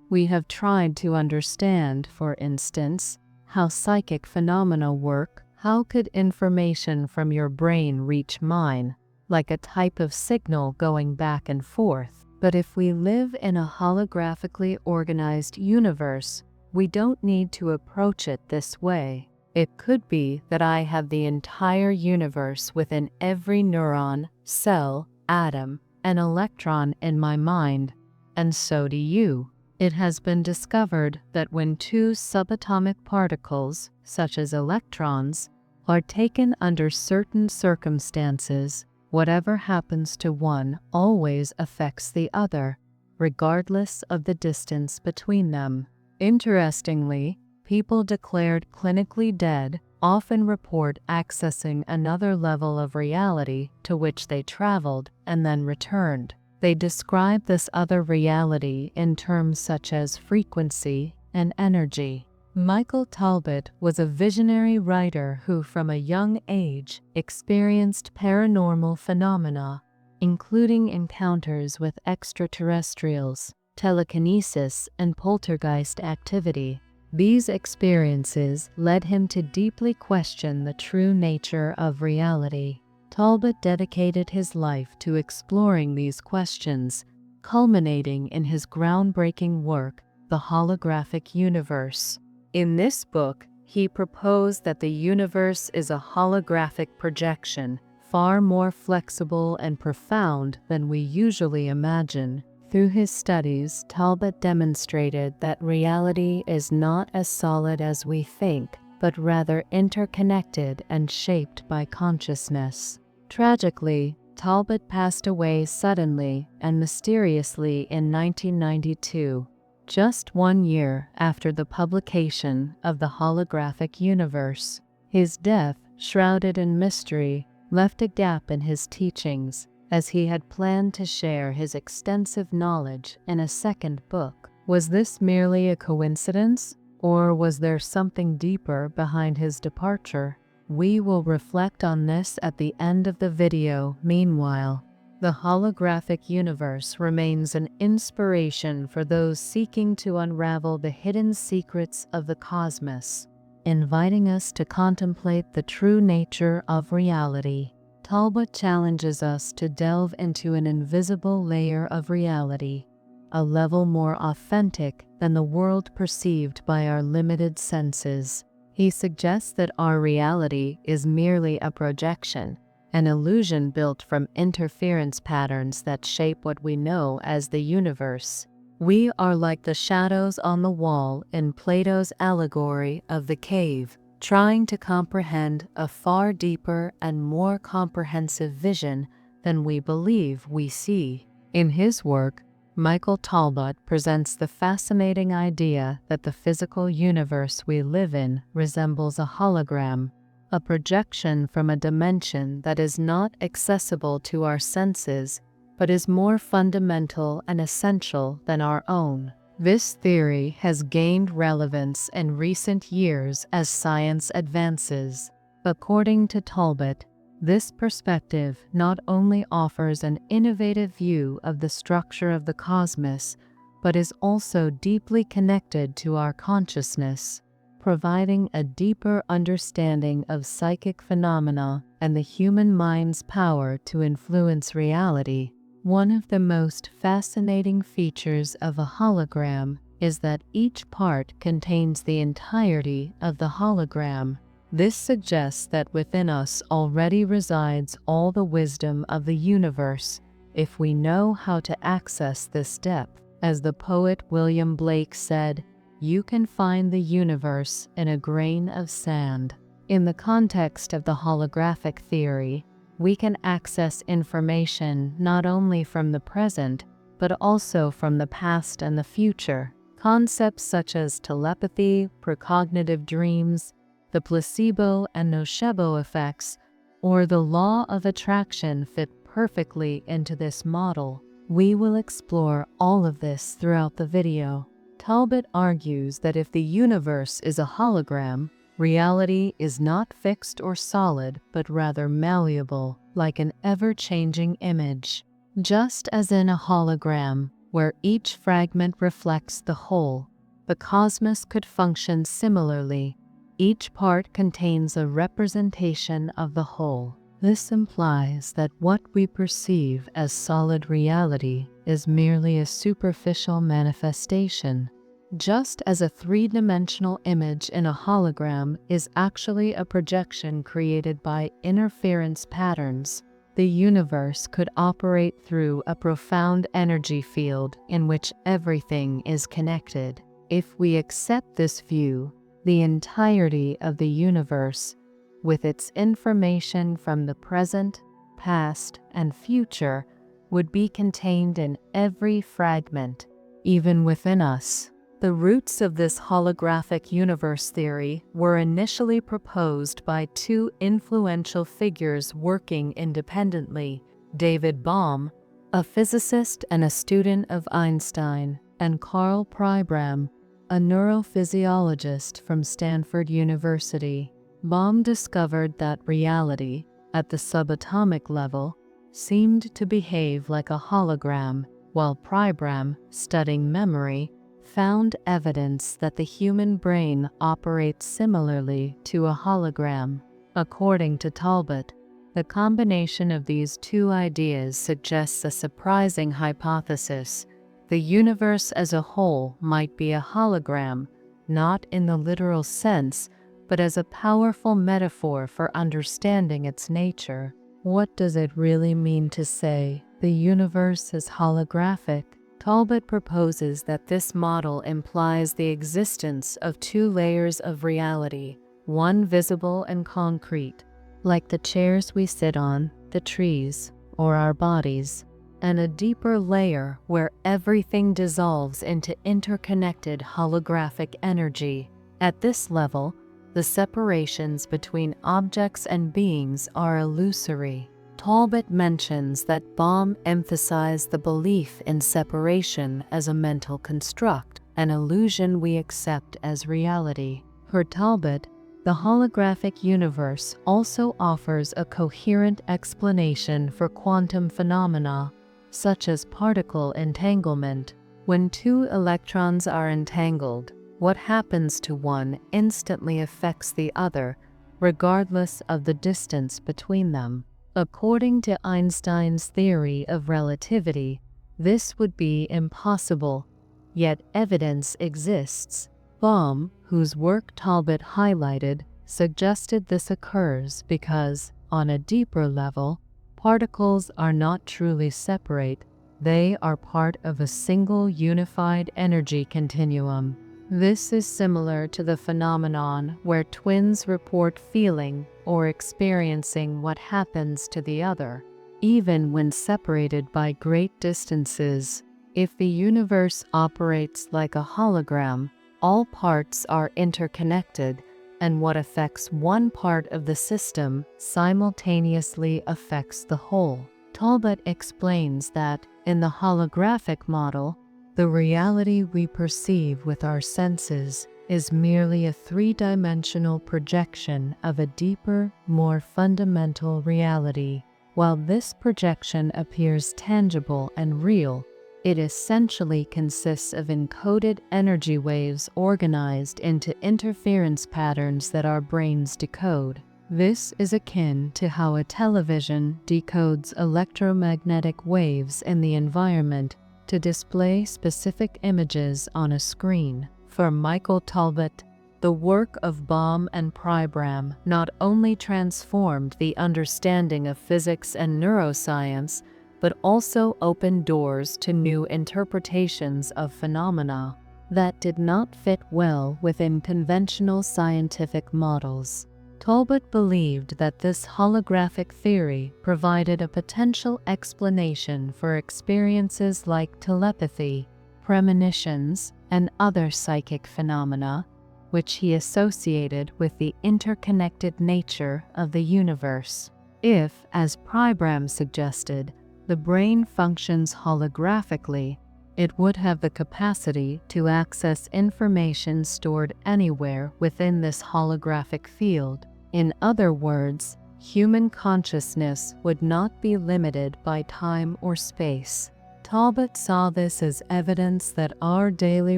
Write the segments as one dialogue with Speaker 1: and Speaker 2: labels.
Speaker 1: We have tried to understand, for instance, how psychic phenomena work. How could information from your brain reach mine, like a type of signal going back and forth? But if we live in a holographically organized universe, we don't need to approach it this way. It could be that I have the entire universe within every neuron, cell, atom, and electron in my mind, and so do you. It has been discovered that when two subatomic particles, such as electrons, are taken under certain circumstances, whatever happens to one always affects the other, regardless of the distance between them. Interestingly, people declared clinically dead often report accessing another level of reality to which they traveled and then returned. They describe this other reality in terms such as frequency and energy. Michael Talbot was a visionary writer who from a young age experienced paranormal phenomena, including encounters with extraterrestrials, telekinesis, and poltergeist activity. These experiences led him to deeply question the true nature of reality. Talbot dedicated his life to exploring these questions, culminating in his groundbreaking work, The Holographic Universe. In this book, he proposed that the universe is a holographic projection, far more flexible and profound than we usually imagine. Through his studies, Talbot demonstrated that reality is not as solid as we think, but rather interconnected and shaped by consciousness. Tragically, Talbot passed away suddenly and mysteriously in 1992, just 1 year after the publication of The Holographic Universe. His death, shrouded in mystery, left a gap in his teachings, as he had planned to share his extensive knowledge in a second book. Was this merely a coincidence, or was there something deeper behind his departure? We will reflect on this at the end of the video. Meanwhile, the holographic universe remains an inspiration for those seeking to unravel the hidden secrets of the cosmos, inviting us to contemplate the true nature of reality. Talbot challenges us to delve into an invisible layer of reality, a level more authentic than the world perceived by our limited senses. He suggests that our reality is merely a projection, an illusion built from interference patterns that shape what we know as the universe. We are like the shadows on the wall in Plato's allegory of the cave, trying to comprehend a far deeper and more comprehensive vision than we believe we see. In his work, Michael Talbot presents the fascinating idea that the physical universe we live in resembles a hologram, a projection from a dimension that is not accessible to our senses, but is more fundamental and essential than our own. This theory has gained relevance in recent years as science advances. According to Talbot, this perspective not only offers an innovative view of the structure of the cosmos, but is also deeply connected to our consciousness, providing a deeper understanding of psychic phenomena and the human mind's power to influence reality. One of the most fascinating features of a hologram is that each part contains the entirety of the hologram. This suggests that within us already resides all the wisdom of the universe, if we know how to access this depth. As the poet William Blake said, "You can find the universe in a grain of sand." In the context of the holographic theory, we can access information not only from the present, but also from the past and the future. Concepts such as telepathy, precognitive dreams, the placebo and nocebo effects, or the law of attraction fit perfectly into this model. We will explore all of this throughout the video. Talbot argues that if the universe is a hologram, reality is not fixed or solid, but rather malleable, like an ever-changing image. Just as in a hologram, where each fragment reflects the whole. The cosmos could function similarly. Each part contains a representation of the whole. This implies that what we perceive as solid reality is merely a superficial manifestation. Just as a three-dimensional image in a hologram is actually a projection created by interference patterns, the universe could operate through a profound energy field in which everything is connected. If we accept this view, the entirety of the universe, with its information from the present, past, and future, would be contained in every fragment, even within us. The roots of this holographic universe theory were initially proposed by two influential figures working independently: David Bohm, a physicist and a student of Einstein, and Carl Pribram, a neurophysiologist from Stanford University. Bohm discovered that reality, at the subatomic level, seemed to behave like a hologram, while Pribram, studying memory, found evidence that the human brain operates similarly to a hologram. According to Talbot, the combination of these two ideas suggests a surprising hypothesis. The universe as a whole might be a hologram, not in the literal sense, but as a powerful metaphor for understanding its nature. What does it really mean to say the universe is holographic? Talbot proposes that this model implies the existence of two layers of reality, one visible and concrete, like the chairs we sit on, the trees, or our bodies, and a deeper layer where everything dissolves into interconnected holographic energy. At this level, the separations between objects and beings are illusory. Talbot mentions that Bohm emphasized the belief in separation as a mental construct, an illusion we accept as reality. For Talbot, the holographic universe also offers a coherent explanation for quantum phenomena, such as particle entanglement. When two electrons are entangled, what happens to one instantly affects the other, regardless of the distance between them. According to Einstein's theory of relativity, this would be impossible, yet evidence exists. Bohm, whose work Talbot highlighted, suggested this occurs because, on a deeper level, particles are not truly separate, they are part of a single unified energy continuum. This is similar to the phenomenon where twins report feeling or experiencing what happens to the other, even when separated by great distances. If the universe operates like a hologram, all parts are interconnected, and what affects one part of the system simultaneously affects the whole. Talbot explains that, in the holographic model, the reality we perceive with our senses is merely a three-dimensional projection of a deeper, more fundamental reality. While this projection appears tangible and real, it essentially consists of encoded energy waves organized into interference patterns that our brains decode. This is akin to how a television decodes electromagnetic waves in the environment to display specific images on a screen. For Michael Talbot, the work of Bohm and Pribram not only transformed the understanding of physics and neuroscience, but also opened doors to new interpretations of phenomena that did not fit well within conventional scientific models. Talbot believed that this holographic theory provided a potential explanation for experiences like telepathy, premonitions, and other psychic phenomena, which he associated with the interconnected nature of the universe. If, as Pribram suggested, the brain functions holographically, it would have the capacity to access information stored anywhere within this holographic field. In other words, human consciousness would not be limited by time or space. Talbot saw this as evidence that our daily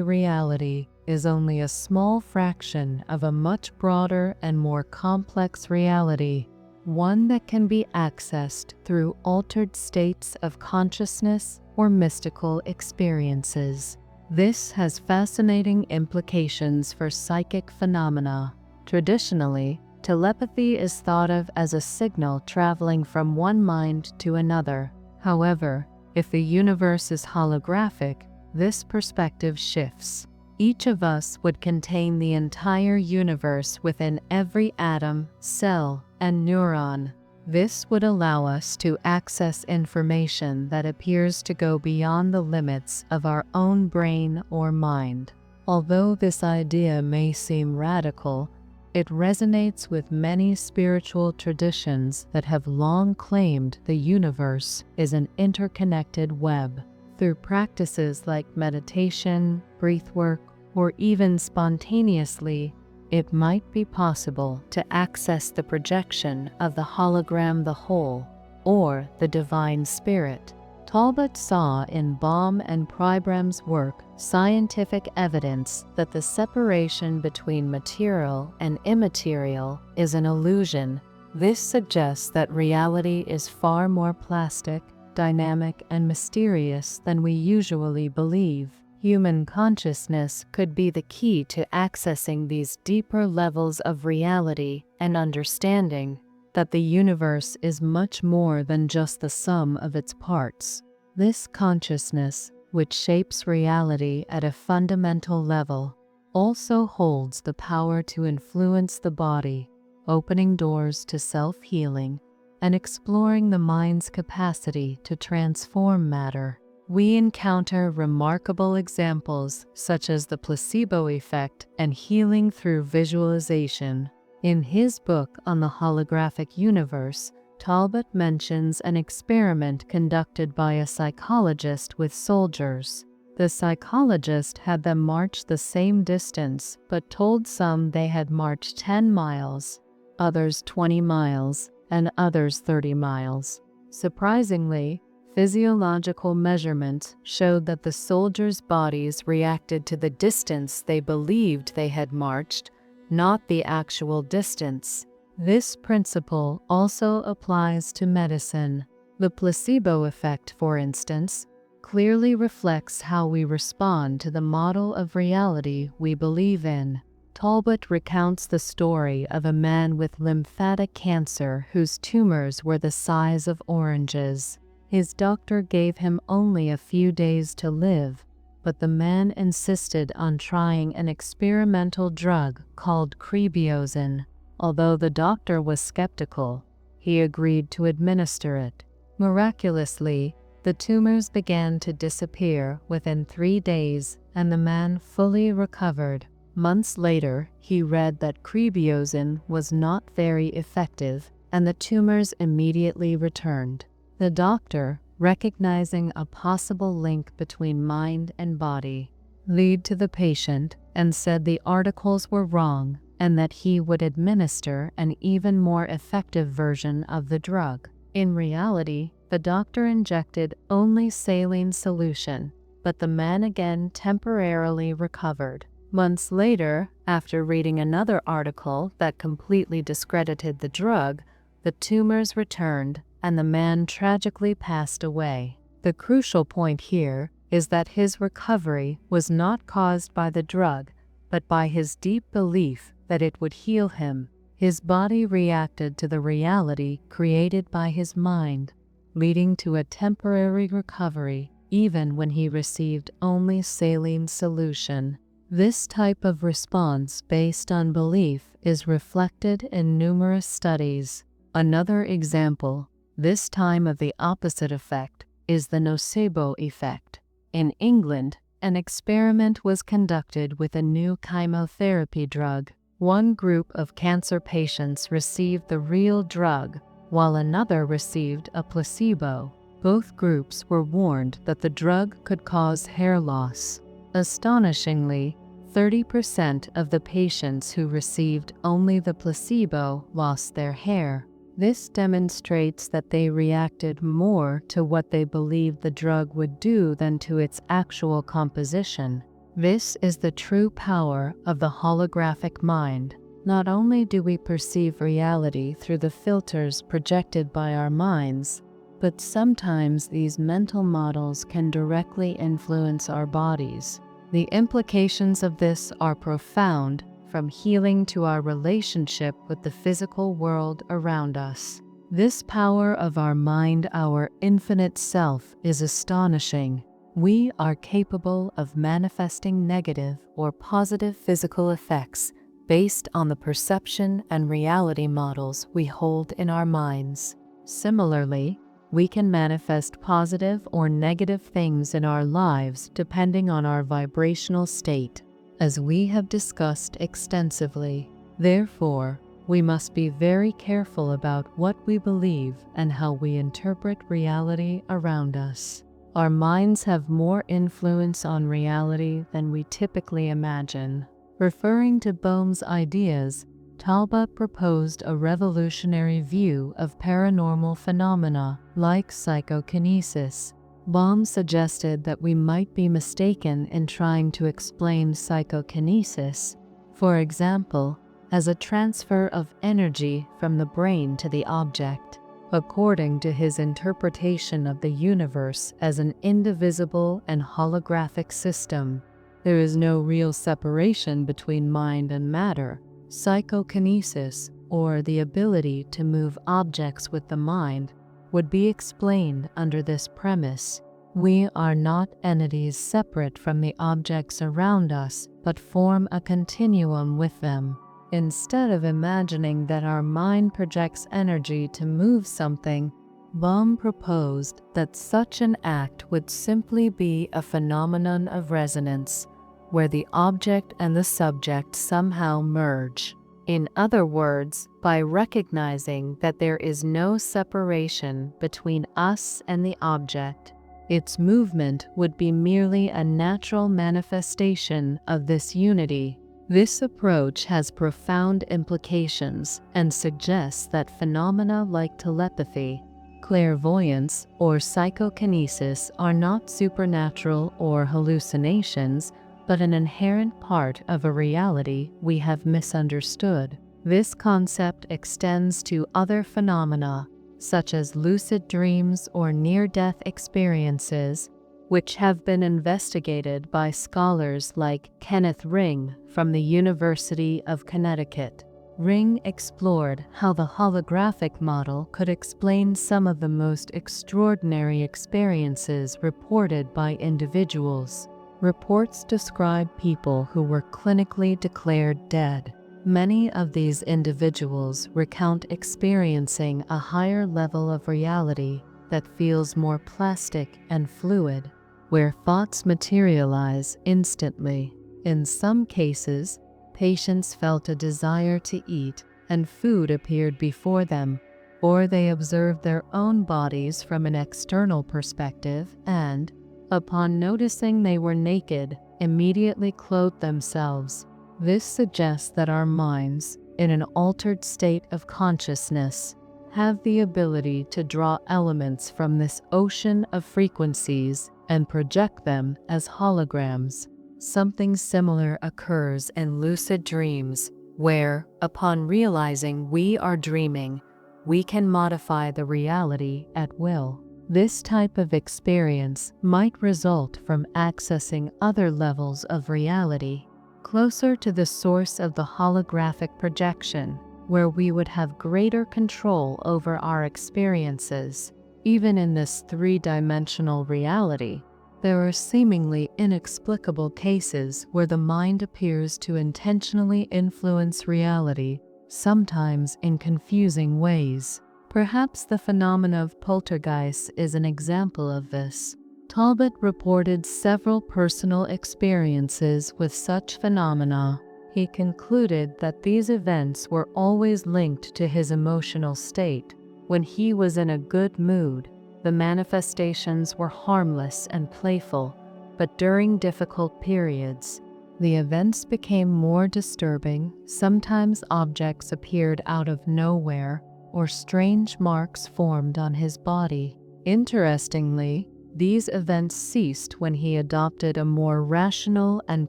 Speaker 1: reality is only a small fraction of a much broader and more complex reality, one that can be accessed through altered states of consciousness or mystical experiences. This has fascinating implications for psychic phenomena. Traditionally, telepathy is thought of as a signal traveling from one mind to another. However, if the universe is holographic, this perspective shifts. Each of us would contain the entire universe within every atom, cell, and neuron. This would allow us to access information that appears to go beyond the limits of our own brain or mind. Although this idea may seem radical, it resonates with many spiritual traditions that have long claimed the universe is an interconnected web. Through practices like meditation, breathwork, or even spontaneously, it might be possible to access the projection of the hologram, the whole, or the divine spirit. Talbot saw in Baum and Pribram's work scientific evidence that the separation between material and immaterial is an illusion. This suggests that reality is far more plastic, dynamic, and mysterious than we usually believe. Human consciousness could be the key to accessing these deeper levels of reality and understanding that the universe is much more than just the sum of its parts. This consciousness, which shapes reality at a fundamental level, also holds the power to influence the body, opening doors to self-healing and exploring the mind's capacity to transform matter. We encounter remarkable examples such as the placebo effect and healing through visualization. In his book on the Holographic Universe, Talbot mentions an experiment conducted by a psychologist with soldiers. The psychologist had them march the same distance, but told some they had marched 10 miles, others 20 miles, and others 30 miles. Surprisingly, physiological measurements showed that the soldiers' bodies reacted to the distance they believed they had marched, not the actual distance. This principle also applies to medicine. The placebo effect, for instance, clearly reflects how we respond to the model of reality we believe in. Talbot recounts the story of a man with lymphatic cancer whose tumors were the size of oranges. His doctor gave him only a few days to live, but the man insisted on trying an experimental drug called crebiozin. Although the doctor was skeptical, he agreed to administer it. Miraculously, the tumors began to disappear within 3 days, and the man fully recovered. Months later, he read that crebiozin was not very effective, and the tumors immediately returned. The doctor, recognizing a possible link between mind and body, lied to the patient and said the articles were wrong and that he would administer an even more effective version of the drug. In reality, the doctor injected only saline solution, but the man again temporarily recovered. Months later, after reading another article that completely discredited the drug, the tumors returned and the man tragically passed away. The crucial point here is that his recovery was not caused by the drug, but by his deep belief that it would heal him. His body reacted to the reality created by his mind, leading to a temporary recovery even when he received only saline solution. This type of response based on belief is reflected in numerous studies. Another example, this time of the opposite effect, is the nocebo effect. In England, an experiment was conducted with a new chemotherapy drug. One group of cancer patients received the real drug, while another received a placebo. Both groups were warned that the drug could cause hair loss. Astonishingly, 30% of the patients who received only the placebo lost their hair. This demonstrates that they reacted more to what they believed the drug would do than to its actual composition. This is the true power of the holographic mind. Not only do we perceive reality through the filters projected by our minds, but sometimes these mental models can directly influence our bodies. The implications of this are profound, from healing to our relationship with the physical world around us. This power of our mind, our infinite self, is astonishing. We are capable of manifesting negative or positive physical effects based on the perception and reality models we hold in our minds. Similarly, we can manifest positive or negative things in our lives depending on our vibrational state, as we have discussed extensively. Therefore, we must be very careful about what we believe and how we interpret reality around us. Our minds have more influence on reality than we typically imagine. Referring to Bohm's ideas, Talbot proposed a revolutionary view of paranormal phenomena like psychokinesis. Bohm suggested that we might be mistaken in trying to explain psychokinesis, for example, as a transfer of energy from the brain to the object. According to his interpretation of the universe as an indivisible and holographic system, there is no real separation between mind and matter. Psychokinesis, or the ability to move objects with the mind, would be explained under this premise. We are not entities separate from the objects around us, but form a continuum with them. Instead of imagining that our mind projects energy to move something, Bohm proposed that such an act would simply be a phenomenon of resonance, where the object and the subject somehow merge. In other words, by recognizing that there is no separation between us and the object, its movement would be merely a natural manifestation of this unity. This approach has profound implications and suggests that phenomena like telepathy, clairvoyance, or psychokinesis are not supernatural or hallucinations, but an inherent part of a reality we have misunderstood. This concept extends to other phenomena, such as lucid dreams or near-death experiences, which have been investigated by scholars like Kenneth Ring from the University of Connecticut. Ring explored how the holographic model could explain some of the most extraordinary experiences reported by individuals. Reports describe people who were clinically declared dead. Many of these individuals recount experiencing a higher level of reality that feels more plastic and fluid, where thoughts materialize instantly. In some cases, patients felt a desire to eat and food appeared before them, or they observed their own bodies from an external perspective and, upon noticing they were naked, immediately clothed themselves. This suggests that our minds, in an altered state of consciousness, have the ability to draw elements from this ocean of frequencies and project them as holograms. Something similar occurs in lucid dreams, where, upon realizing we are dreaming, we can modify the reality at will. This type of experience might result from accessing other levels of reality, closer to the source of the holographic projection, where we would have greater control over our experiences. Even in this three-dimensional reality, there are seemingly inexplicable cases where the mind appears to intentionally influence reality, sometimes in confusing ways. Perhaps the phenomena of poltergeist is an example of this. Talbot reported several personal experiences with such phenomena. He concluded that these events were always linked to his emotional state. When he was in a good mood, the manifestations were harmless and playful, but during difficult periods, the events became more disturbing. Sometimes objects appeared out of nowhere, or strange marks formed on his body. Interestingly, these events ceased when he adopted a more rational and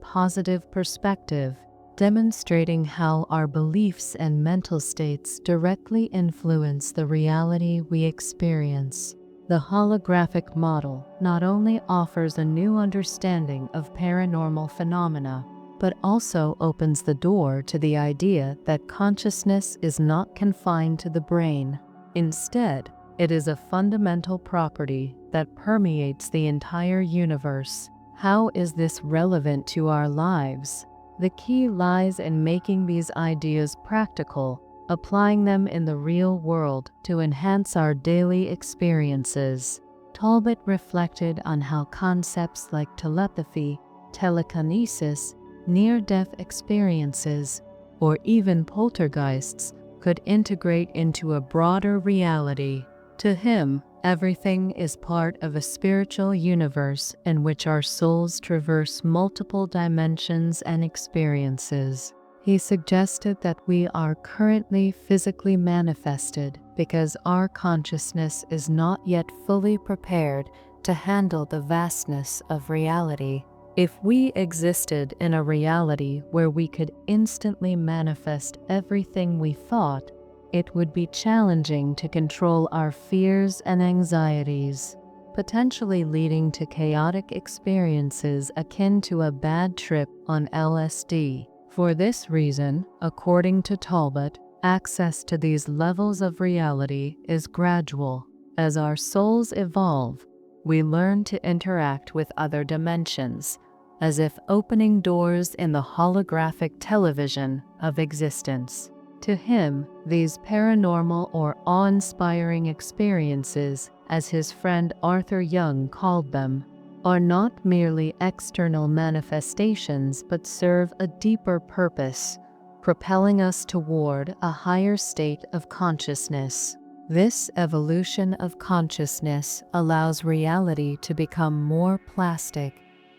Speaker 1: positive perspective, demonstrating how our beliefs and mental states directly influence the reality we experience. The holographic model not only offers a new understanding of paranormal phenomena, but also opens the door to the idea that consciousness is not confined to the brain. Instead, it is a fundamental property that permeates the entire universe. How is this relevant to our lives? The key lies in making these ideas practical, applying them in the real world to enhance our daily experiences. Talbot reflected on how concepts like telepathy, telekinesis, near-death experiences, or even poltergeists could integrate into a broader reality. To him, everything is part of a spiritual universe in which our souls traverse multiple dimensions and experiences. He suggested that we are currently physically manifested because our consciousness is not yet fully prepared to handle the vastness of reality. If we existed in a reality where we could instantly manifest everything we thought, it would be challenging to control our fears and anxieties, potentially leading to chaotic experiences akin to a bad trip on LSD. For this reason, according to Talbot, access to these levels of reality is gradual. As our souls evolve, we learn to interact with other dimensions, as if opening doors in the holographic television of existence. To him, these paranormal or awe-inspiring experiences, as his friend Arthur Young called them, are not merely external manifestations but serve a deeper purpose, propelling us toward a higher state of consciousness. This evolution of consciousness allows reality to become more plastic,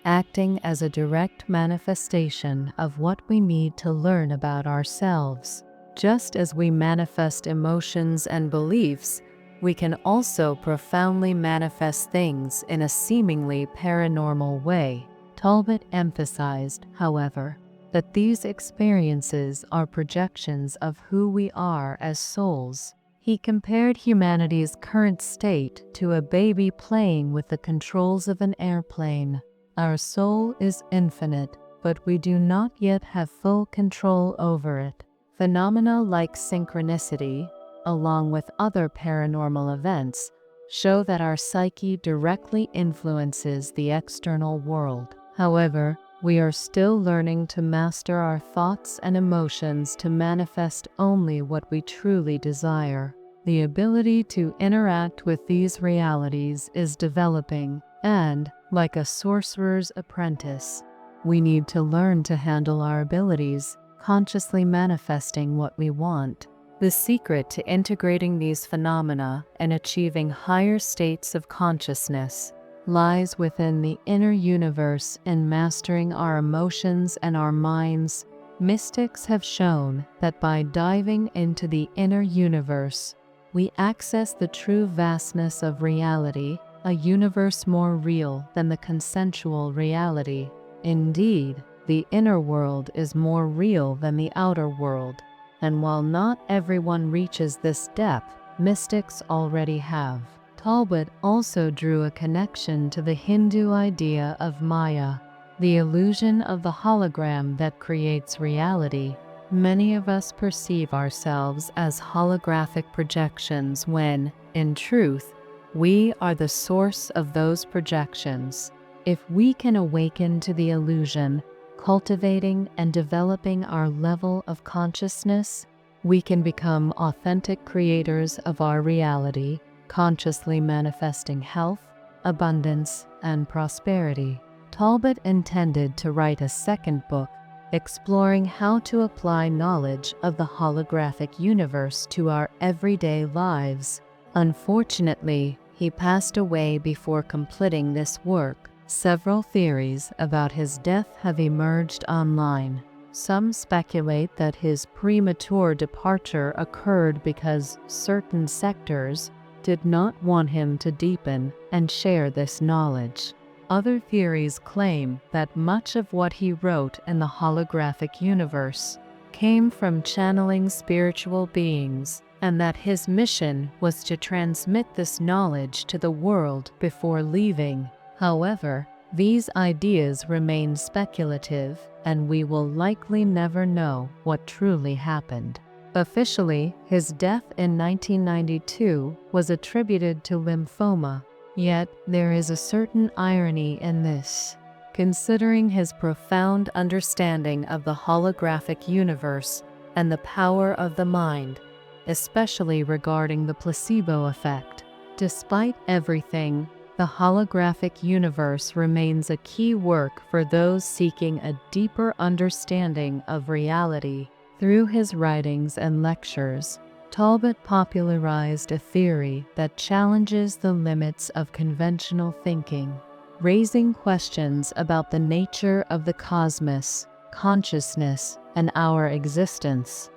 Speaker 1: acting as a direct manifestation of what we need to learn about ourselves. Just as we manifest emotions and beliefs, we can also profoundly manifest things in a seemingly paranormal way. Talbot emphasized, however, that these experiences are projections of who we are as souls. He compared humanity's current state to a baby playing with the controls of an airplane. Our soul is infinite, but we do not yet have full control over it. Phenomena like synchronicity, along with other paranormal events, show that our psyche directly influences the external world. However, we are still learning to master our thoughts and emotions to manifest only what we truly desire. The ability to interact with these realities is developing, and, like a sorcerer's apprentice, we need to learn to handle our abilities, consciously manifesting what we want. The secret to integrating these phenomena and achieving higher states of consciousness lies within the inner universe and mastering our emotions and our minds. Mystics have shown that by diving into the inner universe, we access the true vastness of reality, a universe more real than the consensual reality. Indeed, the inner world is more real than the outer world, and while not everyone reaches this depth, mystics already have. Talbot also drew a connection to the Hindu idea of Maya, the illusion of the hologram that creates reality. Many of us perceive ourselves as holographic projections when, in truth, we are the source of those projections. If we can awaken to the illusion, cultivating and developing our level of consciousness, we can become authentic creators of our reality, consciously manifesting health, abundance, and prosperity. Talbot intended to write a second book, exploring how to apply knowledge of the holographic universe to our everyday lives. Unfortunately, he passed away before completing this work. Several theories about his death have emerged online. Some speculate that his premature departure occurred because certain sectors did not want him to deepen and share this knowledge. Other theories claim that much of what he wrote in the holographic universe came from channeling spiritual beings, and that his mission was to transmit this knowledge to the world before leaving. However, these ideas remain speculative, and we will likely never know what truly happened. Officially, his death in 1992 was attributed to lymphoma, yet there is a certain irony in this. Considering his profound understanding of the holographic universe and the power of the mind, especially regarding the placebo effect. Despite everything, the holographic universe remains a key work for those seeking a deeper understanding of reality. Through his writings and lectures, Talbot popularized a theory that challenges the limits of conventional thinking, raising questions about the nature of the cosmos, consciousness, and our existence.